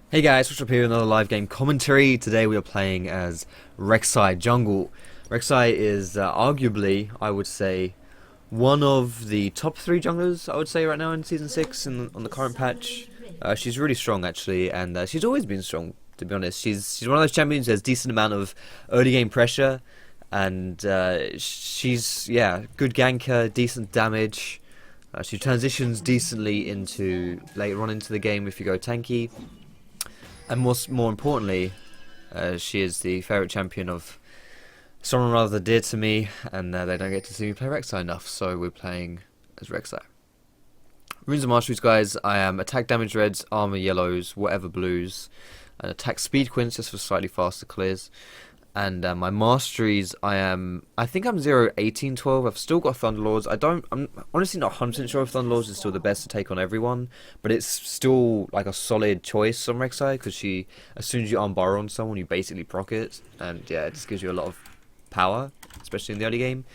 Hey guys, Foxdrop here, another live game commentary. Today we are playing as Rek'Sai Jungle. Rek'Sai is arguably, I would say, one of the top 3 junglers, I would say, right now in Season 6 on the current patch. She's really strong, actually, and she's always been strong, to be honest. She's one of those champions who has a decent amount of early game pressure, and she's, yeah, good ganker, decent damage. She transitions decently into later on into the game if you go tanky. And more importantly, she is the favourite champion of someone rather dear to me, and they don't get to see me play Rek'Sai enough, so we're playing as Rek'Sai. Runes and Masteries, guys, I am attack damage reds, armor yellows, whatever blues, and attack speed Quints just for slightly faster clears. And my masteries, I think I'm 0, 18, 12. I've still got Thunderlords. I'm honestly not 100% sure if Thunderlords is still the best to take on everyone, but it's still like a solid choice on Rek'Sai because as soon as you unburrow on someone, you basically proc it, and yeah, it just gives you a lot of power, especially in the early game.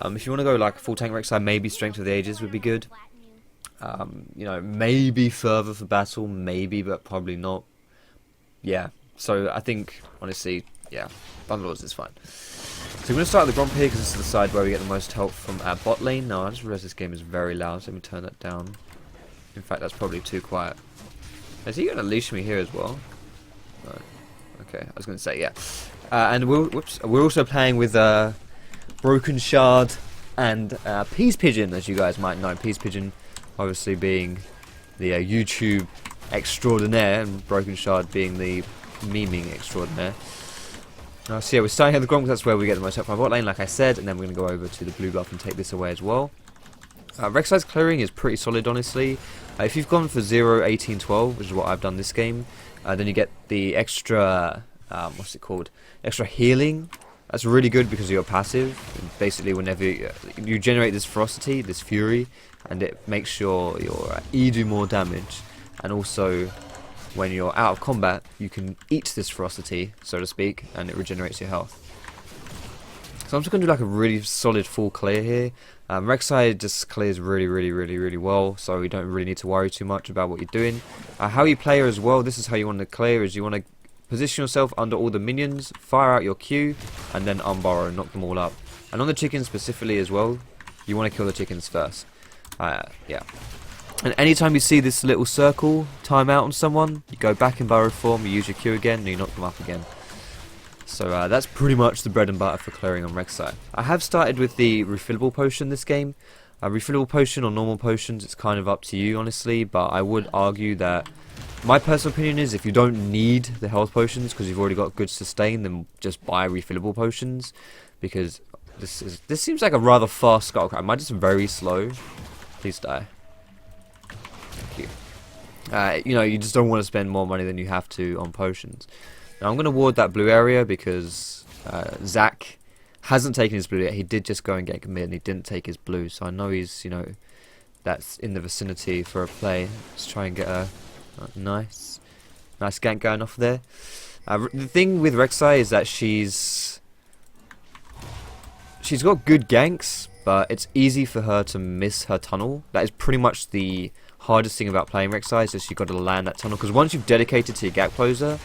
If you want to go like full tank Rek'Sai, maybe Strength of the Ages would be good. You know, maybe further for battle, maybe, but probably not. Yeah, so I think honestly, yeah, Thunderlords is fine. So we're going to start at the Gromp here because this is the side where we get the most help from our bot lane. Now I just realised this game is very loud, so let me turn that down. In fact, that's probably too quiet. Is he going to leash me here as well? No. Okay, I was going to say, yeah. And we're also playing with Broken Shard and Peace Pigeon, as you guys might know. Peace Pigeon obviously being the YouTube extraordinaire, and Broken Shard being the memeing extraordinaire. So yeah, we're starting at the Gronk, that's where we get the most help from our bot lane, like I said, and then we're going to go over to the blue buff and take this away as well. Rek'Sai's clearing is pretty solid, honestly. If you've gone for 0, 18, 12, which is what I've done this game, then you get the extra, what's it called, extra healing. That's really good because of your passive. Basically, whenever you generate this ferocity, this fury, and it makes your E do more damage, and also when you're out of combat, you can eat this ferocity, so to speak, and it regenerates your health. So I'm just going to do like a really solid full clear here. Rek'Sai just clears really well, so you don't really need to worry too much about what you're doing. How you play her as well, this is how you want to clear, is you want to position yourself under all the minions, fire out your Q, and then unburrow, knock them all up. And on the chickens specifically as well, you want to kill the chickens first. Yeah. And anytime you see this little circle time out on someone, you go back in burrow form, you use your Q again, and you knock them up again. So that's pretty much the bread and butter for clearing on Rek'Sai. I have started with the refillable potion this game. Refillable potion or normal potions, it's kind of up to you, honestly, but I would argue that my personal opinion is if you don't need the health potions because you've already got good sustain, then just buy refillable potions, because this seems like a rather fast skullcrab. Am I just very slow? Please die. You know, you just don't want to spend more money than you have to on potions. Now I'm going to ward that blue area because Zach hasn't taken his blue yet. He did just go and get mid and he didn't take his blue, so I know he's, you know, that's in the vicinity for a play. Let's try and get a nice gank going off there. The thing with Rek'Sai is that she's got good ganks, but it's easy for her to miss her tunnel. That is pretty much the hardest thing about playing Rek'Sai, is just you've got to land that tunnel, because once you've dedicated to your gap closer,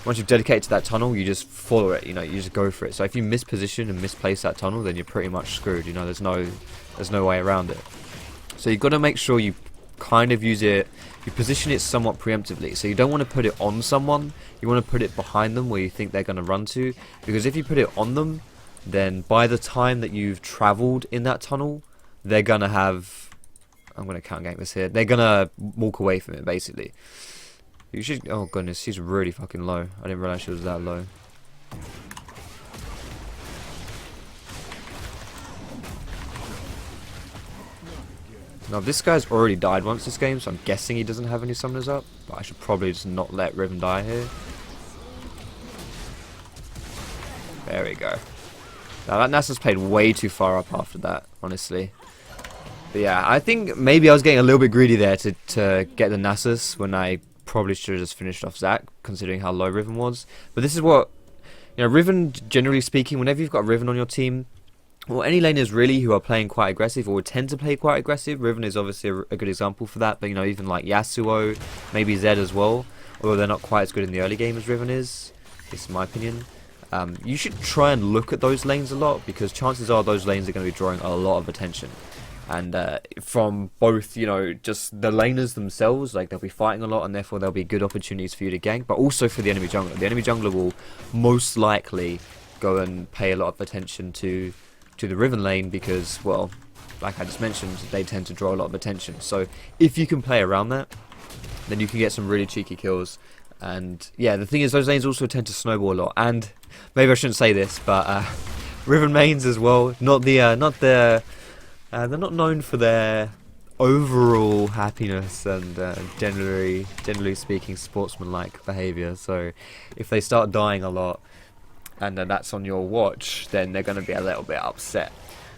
once you've dedicated to that tunnel, you just follow it, you know, you just go for it. So if you misposition and misplace that tunnel, then you're pretty much screwed, you know, there's no way around it. So you've got to make sure you kind of use it, you position it somewhat preemptively. So you don't want to put it on someone, you want to put it behind them where you think they're going to run to, because if you put it on them, then by the time that you've travelled in that tunnel, they're going to have, I'm going to count gank this here, they're going to walk away from it, basically. You should, oh goodness, she's really fucking low. I didn't realise she was that low. Now this guy's already died once this game, so I'm guessing he doesn't have any summoners up, but I should probably just not let Riven die here. There we go. Now that Nasa's played way too far up after that, honestly. But yeah, I think maybe I was getting a little bit greedy there to get the Nasus when I probably should have just finished off Zac, considering how low Riven was. But this is what, you know, Riven, generally speaking, whenever you've got Riven on your team, or any laners really who are playing quite aggressive or would tend to play quite aggressive, Riven is obviously a good example for that, but you know, even like Yasuo, maybe Zed as well, although they're not quite as good in the early game as Riven is. This is my opinion. You should try and look at those lanes a lot, because chances are those lanes are going to be drawing a lot of attention. And from both, you know, just the laners themselves, like they'll be fighting a lot, and therefore there'll be good opportunities for you to gank, but also for the enemy jungler. The enemy jungler will most likely go and pay a lot of attention to the Riven lane, because, well, like I just mentioned, they tend to draw a lot of attention. So if you can play around that, then you can get some really cheeky kills. And yeah, the thing is, those lanes also tend to snowball a lot. And maybe I shouldn't say this, but Riven mains as well, they're not known for their overall happiness and generally speaking, sportsmanlike behaviour. So if they start dying a lot, and that's on your watch, then they're going to be a little bit upset.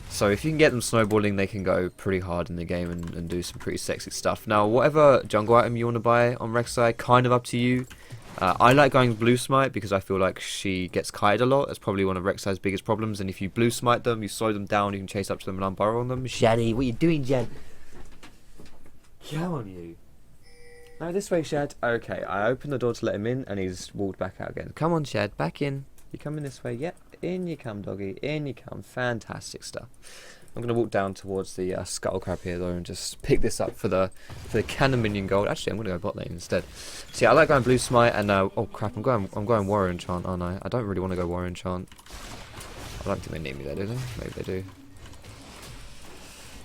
So if you can get them snowballing, they can go pretty hard in the game and do some pretty sexy stuff. Now, whatever jungle item you want to buy on Rek'Sai, kind of up to you. I like going blue smite because I feel like she gets kited a lot. That's probably one of Rek'Sai's biggest problems. And if you blue smite them, you slow them down, you can chase up to them and unburrow on them. Shaddy, what are you doing, Jed? Come on, you. No, this way, Shad. Okay, I opened the door to let him in, and he's walked back out again. Come on, Shad, back in. You coming this way? Yep, in you come, doggy. In you come. Fantastic stuff. I'm going to walk down towards the scuttle crab here, though, and just pick this up for the cannon minion gold. Actually, I'm going to go bot lane instead. So yeah, I like going blue smite, and oh crap, I'm going warrior enchant, aren't I? I don't really want to go warrior enchant. I don't think they need me there, do they? Maybe they do.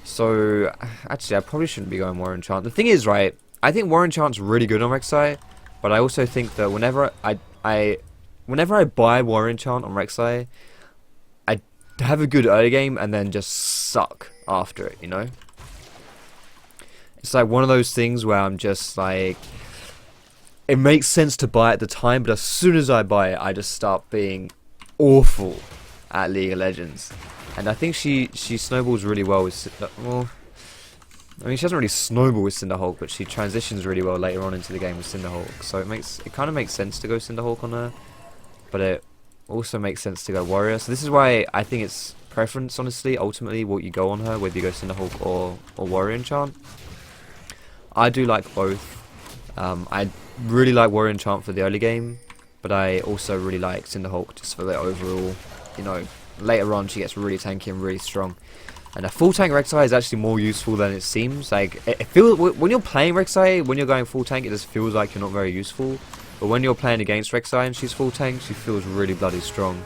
So actually, I probably shouldn't be going warrior enchant. The thing is, right, I think warrior enchant's really good on Rek'Sai, but I also think that whenever I buy warrior enchant on Rek'Sai, I have a good early game and then just suck after it, you know? It's like one of those things where I'm just like, it makes sense to buy at the time, but as soon as I buy it, I just start being awful at League of Legends. And I think she snowballs really well with, well, I mean, she doesn't really snowball with Cinderhulk, but she transitions really well later on into the game with Cinderhulk. So it kind of makes sense to go Cinderhulk on her, but it also makes sense to go warrior. So this is why I think it's preference, honestly, ultimately, what you go on her, whether you go Cinderhulk or warrior enchant. I do like both. I really like warrior enchant for the early game, but I also really like Cinderhulk just for the overall, you know, later on she gets really tanky and really strong. And a full tank Rek'Sai is actually more useful than it seems. Like, it feels, when you're playing Rek'Sai, when you're going full tank, it just feels like you're not very useful. But when you're playing against Rek'Sai and she's full tank, she feels really bloody strong.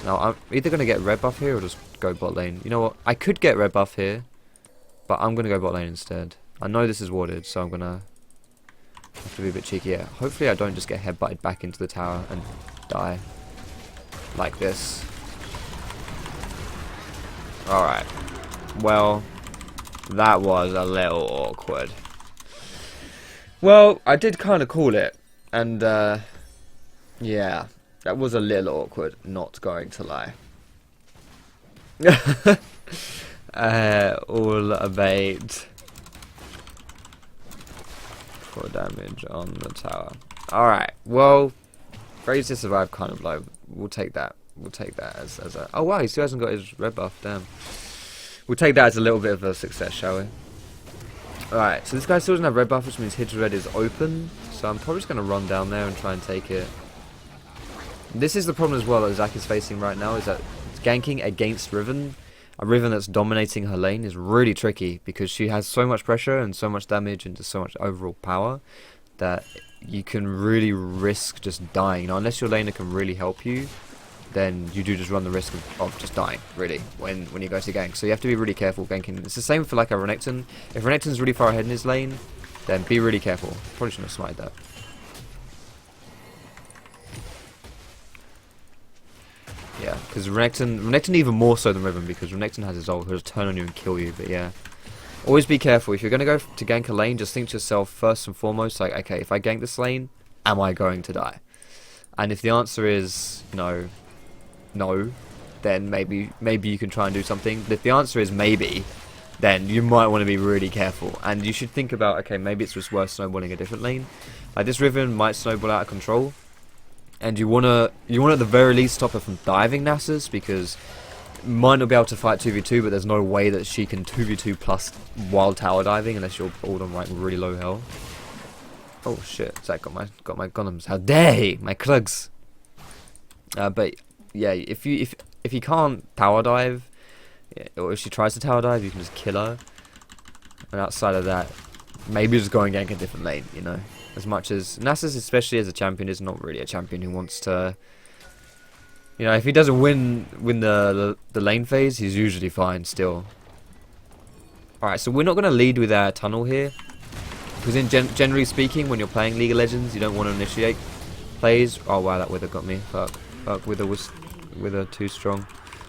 Now, I'm either going to get red buff here or just go bot lane. You know what? I could get red buff here, but I'm going to go bot lane instead. I know this is warded, so I'm going to have to be a bit cheeky. Yeah, hopefully I don't just get headbutted back into the tower and die like this. Alright, well, that was a little awkward. Well, I did kind of call it, and yeah, that was a little awkward, not going to lie. All a bait for damage on the tower. Alright, well, Graves to survive kind of low. We'll take that. We'll take that as a... Oh wow, he still hasn't got his red buff, damn. We'll take that as a little bit of a success, shall we? Alright, so this guy still doesn't have red buff, which means his red is open. So I'm probably just going to run down there and try and take it. This is the problem as well that Zac is facing right now, is that ganking against Riven, a Riven that's dominating her lane, is really tricky, because she has so much pressure and so much damage and just so much overall power that you can really risk just dying. Now, unless your laner can really help you, then you do just run the risk of just dying, really, when you go to gank. So you have to be really careful ganking. It's the same for like a Renekton. If Renekton's really far ahead in his lane, then be really careful. Probably shouldn't have smited that. Yeah, because Renekton even more so than Riven, because Renekton has his ult, he'll just turn on you and kill you, but yeah. Always be careful. If you're going to go to gank a lane, just think to yourself first and foremost, like, okay, if I gank this lane, am I going to die? And if the answer is, you know, no, then maybe you can try and do something. But if the answer is maybe, then you might want to be really careful. And you should think about, okay, maybe it's just worth snowballing a different lane. Like, this Riven might snowball out of control. And you wanna at the very least stop her from diving Nasus, because might not be able to fight 2v2, but there's no way that she can 2v2 plus wild tower diving unless you're all on like really low health. Oh shit! Zach got my golems. How dare he? My Krugs. But yeah, if you can't tower dive, or if she tries to tower dive, you can just kill her. And outside of that, maybe just go and gank a different lane. You know, as much as Nasus, especially as a champion, is not really a champion who wants to. You know, if he doesn't win the lane phase, he's usually fine still. Alright, so we're not going to lead with our tunnel here. Because generally speaking, when you're playing League of Legends, you don't want to initiate plays. Oh wow, that Wither got me. Fuck, Wither too strong.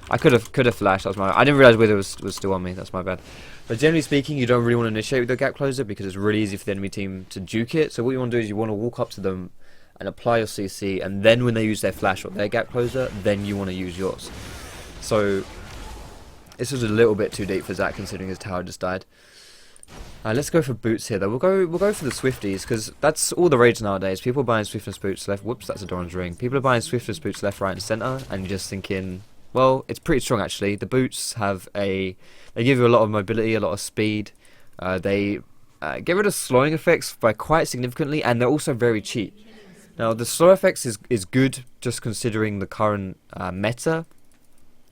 I could have flashed. That was my. I didn't realize Wither was still on me. That's my bad. But generally speaking, you don't really want to initiate with the gap closer because it's really easy for the enemy team to juke it. So what you want to do is you want to walk up to them and apply your CC, and then when they use their flash or their gap closer, then you want to use yours. So this was a little bit too deep for Zach considering his tower just died. Let's go for boots here though. We'll go for the Swifties because that's all the rage nowadays. People are buying Swiftness boots left. Whoops, that's a Doran's ring. People are buying Swiftness boots left, right, and center, and you're just thinking, well, it's pretty strong actually. The boots they give you a lot of mobility, a lot of speed. They get rid of slowing effects by quite significantly, and they're also very cheap. Now the slow effects is good just considering the current meta.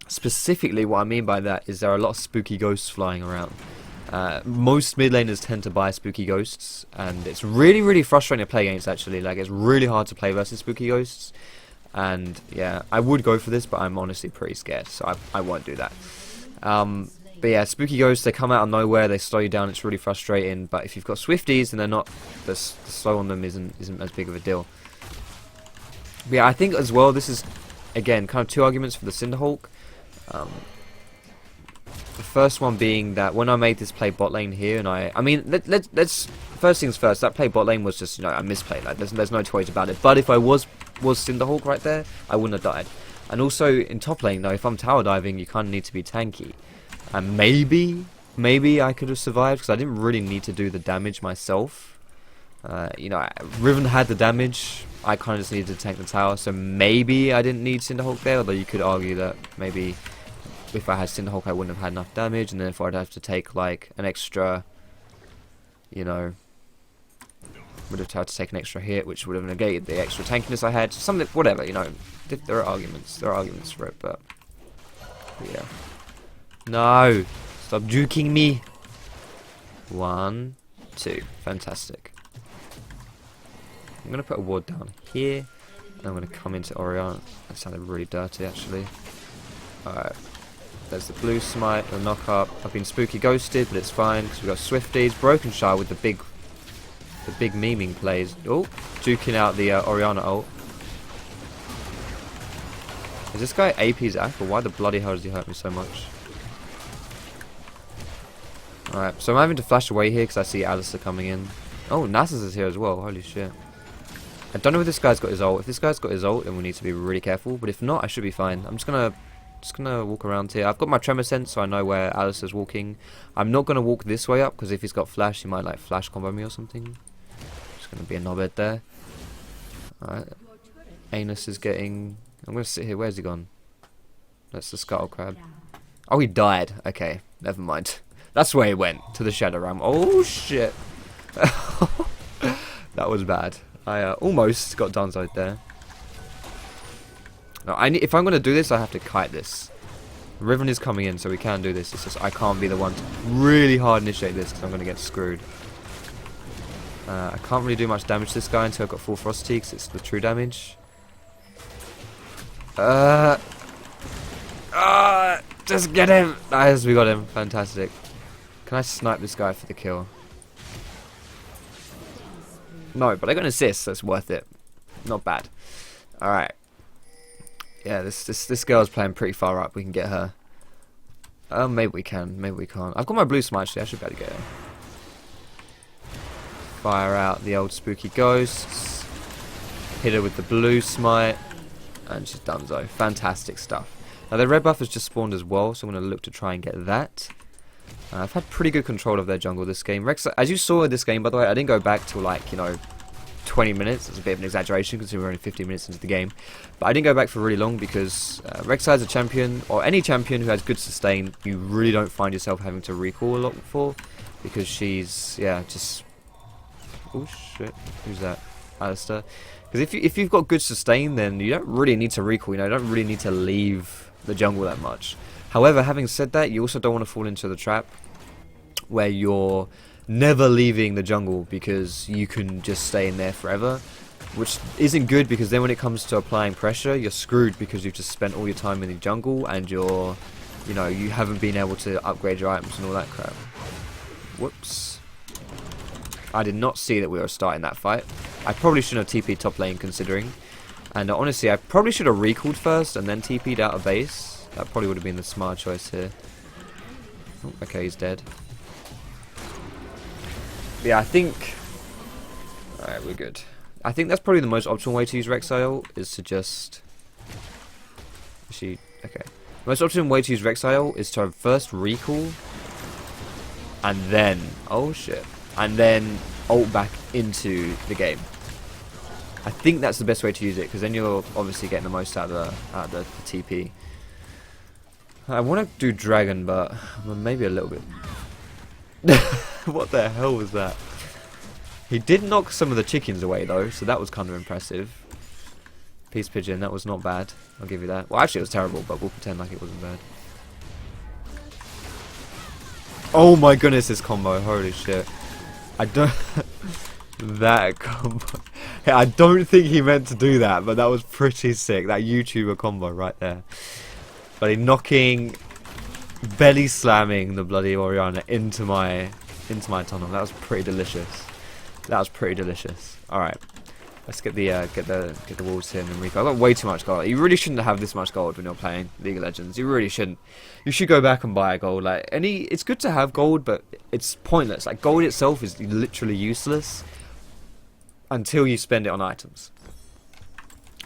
Specifically, what I mean by that is there are a lot of spooky ghosts flying around. Most mid laners tend to buy spooky ghosts, and it's really frustrating to play against actually. Like, it's really hard to play versus spooky ghosts, and yeah, I would go for this, but I'm honestly pretty scared, so I won't do that. But yeah, spooky ghosts, they come out of nowhere, they slow you down, it's really frustrating, but if you've got Swifties, then they're not, the slow on them isn't as big of a deal. But yeah, I think as well, this is, again, kind of two arguments for the Cinderhulk. The first one being that when I made this play bot lane here, and I mean, let's first things first. That play bot lane was just, you know, a misplay. Like, there's no two ways about it. But if I was Cinderhulk right there, I wouldn't have died. And also in top lane though, if I'm tower diving, you kind of need to be tanky. And maybe I could have survived because I didn't really need to do the damage myself. You know, Riven had the damage. I kind of just needed to tank the tower, so maybe I didn't need Cinderhulk there. Although you could argue that maybe if I had Cinderhulk, I wouldn't have had enough damage, and then if I'd have to take like an extra, you know, would have had to take an extra hit, which would have negated the extra tankiness I had. Something, whatever, you know. There are arguments. There are arguments for it, but yeah. No, stop juking me. 1, 2, fantastic. I'm gonna put a ward down here, and I'm gonna come into Orion. That sounded really dirty, actually. Alright. There's the blue smite, the knock up. I've been spooky ghosted, but it's fine because we've got Swifties. Broken Shard with the big memeing plays. Oh, duking out the Oriana ult. Is this guy AP Zach, or why the bloody hell does he hurt me so much? Alright, so I'm having to flash away here because I see Alistair coming in. Oh, Nasus is here as well. Holy shit. I don't know if this guy's got his ult. If this guy's got his ult, then we need to be really careful. But if not, I should be fine. I'm just gonna walk around here. I've got my tremor sense, so I know where Alistair's walking. I'm not gonna walk this way up because if he's got flash, he might like flash combo me or something. Just gonna be a knobhead there. Alright. Anus is getting. I'm gonna sit here. Where's he gone? That's the scuttle crab. Oh, he died. Okay, never mind. That's where he went, to the Shadow Realm. Oh shit. That was bad. I almost got downzoed there. No, if I'm going to do this, I have to kite this. Riven is coming in, so we can do this. It's just I can't be the one to really hard initiate this because I'm going to get screwed. I can't really do much damage to this guy until I've got full Ferocity because it's the true damage. Just get him! Nice, we got him. Fantastic. Can I snipe this guy for the kill? No, but I got an assist, so it's worth it. Not bad. Alright. Yeah, this girl's playing pretty far up. We can get her. Maybe we can. Maybe we can't. I've got my blue smite, actually. I should be able to get her. Fire out the old spooky ghosts. Hit her with the blue smite. And she's donezo. Fantastic stuff. Now, their red buff has just spawned as well, so I'm going to look to try and get that. I've had pretty good control of their jungle this game. Rek'Sai, as you saw in this game, by the way, I didn't go back till like, you know, 20 minutes. It's a bit of an exaggeration because we were only 15 minutes into the game. But I didn't go back for really long because Rek'Sai is a champion, or any champion who has good sustain, you really don't find yourself having to recall a lot for. Because she's, yeah, just, Oh shit, who's that? Alistair. Because if you've got good sustain, then you don't really need to recall. You know, you don't really need to leave the jungle that much. However, having said that, you also don't want to fall into the trap where you're never leaving the jungle because you can just stay in there forever, which isn't good, because then when it comes to applying pressure, you're screwed because you've just spent all your time in the jungle and you haven't been able to upgrade your items and all that crap. Whoops. I did not see that we were starting that fight. I probably shouldn't have TP'd top lane considering. And honestly, I probably should have recalled first and then TP'd out of base. That probably would have been the smart choice here. Oh, okay, he's dead. Yeah, I think... Alright, we're good. I think that's probably the most optimal way to use Rek'Sai ult, is to just... Okay. The most optimal way to use Rek'Sai ult is to first recall, and then... Oh shit. And then ult back into the game. I think that's the best way to use it, because then you're obviously getting the most out of the TP. I want to do dragon, but maybe a little bit. What the hell was that? He did knock some of the chickens away though, so that was kind of impressive. Peace pigeon, that was not bad. I'll give you that. Well, actually it was terrible, but we'll pretend like it wasn't bad. Oh my goodness, this combo! Holy shit! I don't. That combo. Yeah, I don't think he meant to do that, but that was pretty sick. That YouTuber combo right there. But he knocking, belly slamming the bloody Orianna into my tunnel. That was pretty delicious. That was pretty delicious. All right, let's get the walls here and then recall. I've got way too much gold. You really shouldn't have this much gold when you're playing League of Legends. You really shouldn't. You should go back and buy a gold. Like it's good to have gold, but it's pointless. Like gold itself is literally useless until you spend it on items.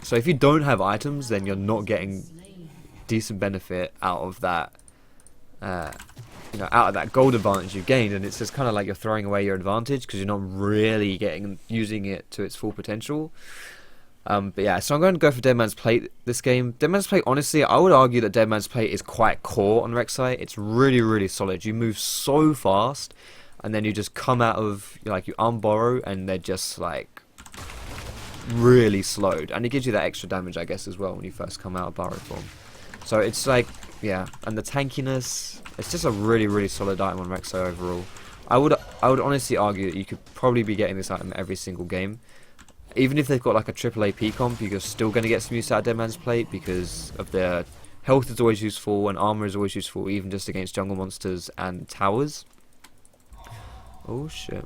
So if you don't have items, then you're not getting decent benefit out of that. Out of that gold advantage you've gained, and it's just kind of like you're throwing away your advantage because you're not really using it to its full potential. But yeah, so I'm going to go for Dead Man's Plate this game. Dead Man's Plate, honestly, I would argue that Dead Man's Plate is quite core on Rek'Sai. It's really, really solid. You move so fast, and then you just come out of, you unborrow, and they're just like really slowed. And it gives you that extra damage, I guess, as well when you first come out of borrow form. So it's like, yeah, and the tankiness, it's just a really, really solid item on Rek'Sai overall. I would honestly argue that you could probably be getting this item every single game. Even if they've got like a triple AP comp, you're still going to get some use out of Dead Man's Plate because of their health is always useful and armor is always useful, even just against jungle monsters and towers. Oh shit.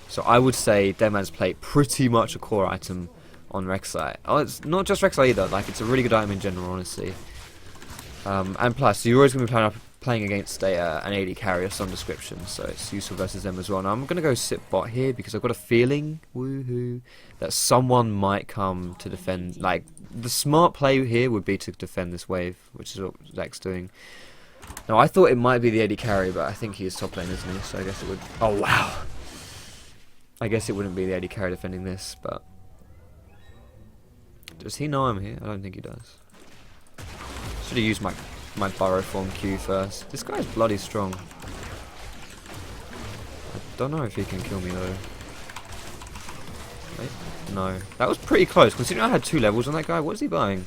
So I would say Dead Man's Plate pretty much a core item on Rek'Sai. Oh, it's not just Rek'Sai either, like it's a really good item in general, honestly. And plus, you're always going to be playing against an AD carry of some description, so it's useful versus them as well. Now I'm going to go sit bot here because I've got a feeling, woohoo, that someone might come to defend. Like, the smart play here would be to defend this wave, which is what Zach's doing. Now I thought it might be the AD carry, but I think he is top lane, isn't he? So I guess it would... Oh wow! I guess it wouldn't be the AD carry defending this, but... Does he know I'm here? I don't think he does. Should have used my burrow form Q first. This guy's bloody strong. I don't know if he can kill me though. Wait, no. That was pretty close. Considering I had 2 levels on that guy, what is he buying?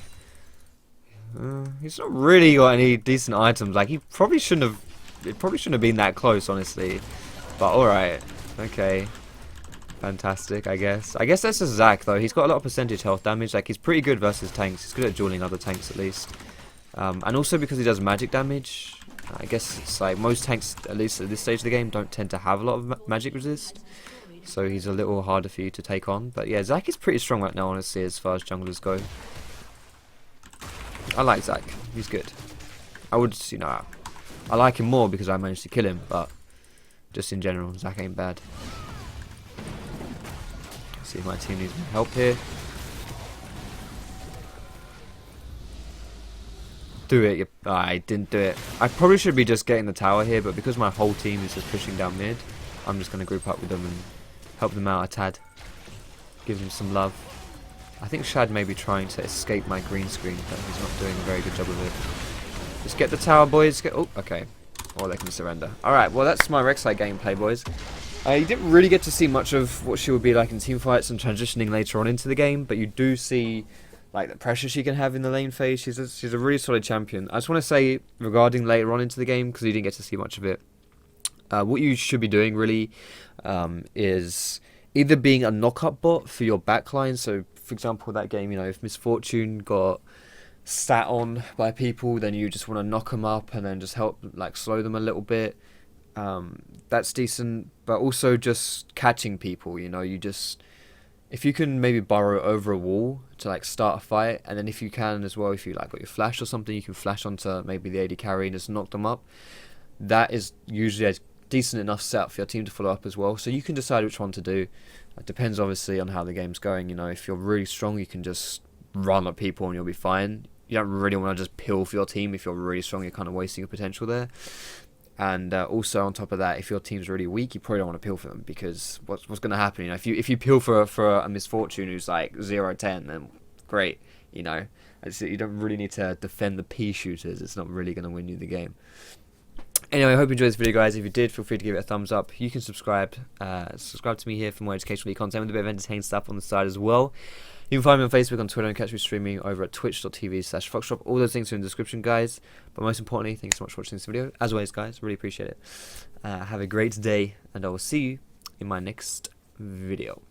He's not really got any decent items. Like, it probably shouldn't have been that close, honestly. But alright. Okay. Fantastic, I guess. I guess that's just Zach though. He's got a lot of percentage health damage. Like, he's pretty good versus tanks. He's good at dueling other tanks at least. And also because he does magic damage. I guess it's like most tanks, at least at this stage of the game, don't tend to have a lot of magic resist. So he's a little harder for you to take on. But yeah, Zach is pretty strong right now, honestly, as far as junglers go. I like Zach. He's good. I would, I like him more because I managed to kill him. But just in general, Zach ain't bad. See if my team needs my help here. Do it. I didn't do it. I probably should be just getting the tower here, but because my whole team is just pushing down mid, I'm just going to group up with them and help them out a tad. Give them some love. I think Shad may be trying to escape my green screen, but he's not doing a very good job of it. Just get the tower, boys. Oh, okay. Or they can surrender. Alright, well that's my Rek'Sai gameplay, boys. You didn't really get to see much of what she would be like in team fights and transitioning later on into the game, but you do see like the pressure she can have in the lane phase. She's a really solid champion. I just want to say regarding later on into the game, because you didn't get to see much of it, what you should be doing really is either being a knock-up bot for your backline. So, for example, that game, if Misfortune got sat on by people, then you just want to knock them up and then just help like slow them a little bit. That's decent, but also just catching people. You just, if you can maybe burrow over a wall to like start a fight, and then if you can as well, if you like got your flash or something, you can flash onto maybe the AD carry and just knock them up. That is usually a decent enough setup for your team to follow up as well. So you can decide which one to do. It depends obviously on how the game's going. If you're really strong, you can just run at people and you'll be fine. You don't really want to just pill for your team. If you're really strong, you're kind of wasting your potential there. And also on top of that, if your team's really weak, you probably don't want to pill for them, because what's going to happen? If you pill for a Misfortune who's like 0-10, then great. You don't really need to defend the pea shooters. It's not really going to win you the game. Anyway, I hope you enjoyed this video, guys. If you did, feel free to give it a thumbs up. You can subscribe to me here for more educational content with a bit of entertaining stuff on the side as well. You can find me on Facebook, on Twitter, and catch me streaming over at twitch.tv/Foxdrop. All those things are in the description, guys. But most importantly, thank you so much for watching this video. As always, guys, really appreciate it. Have a great day, and I will see you in my next video.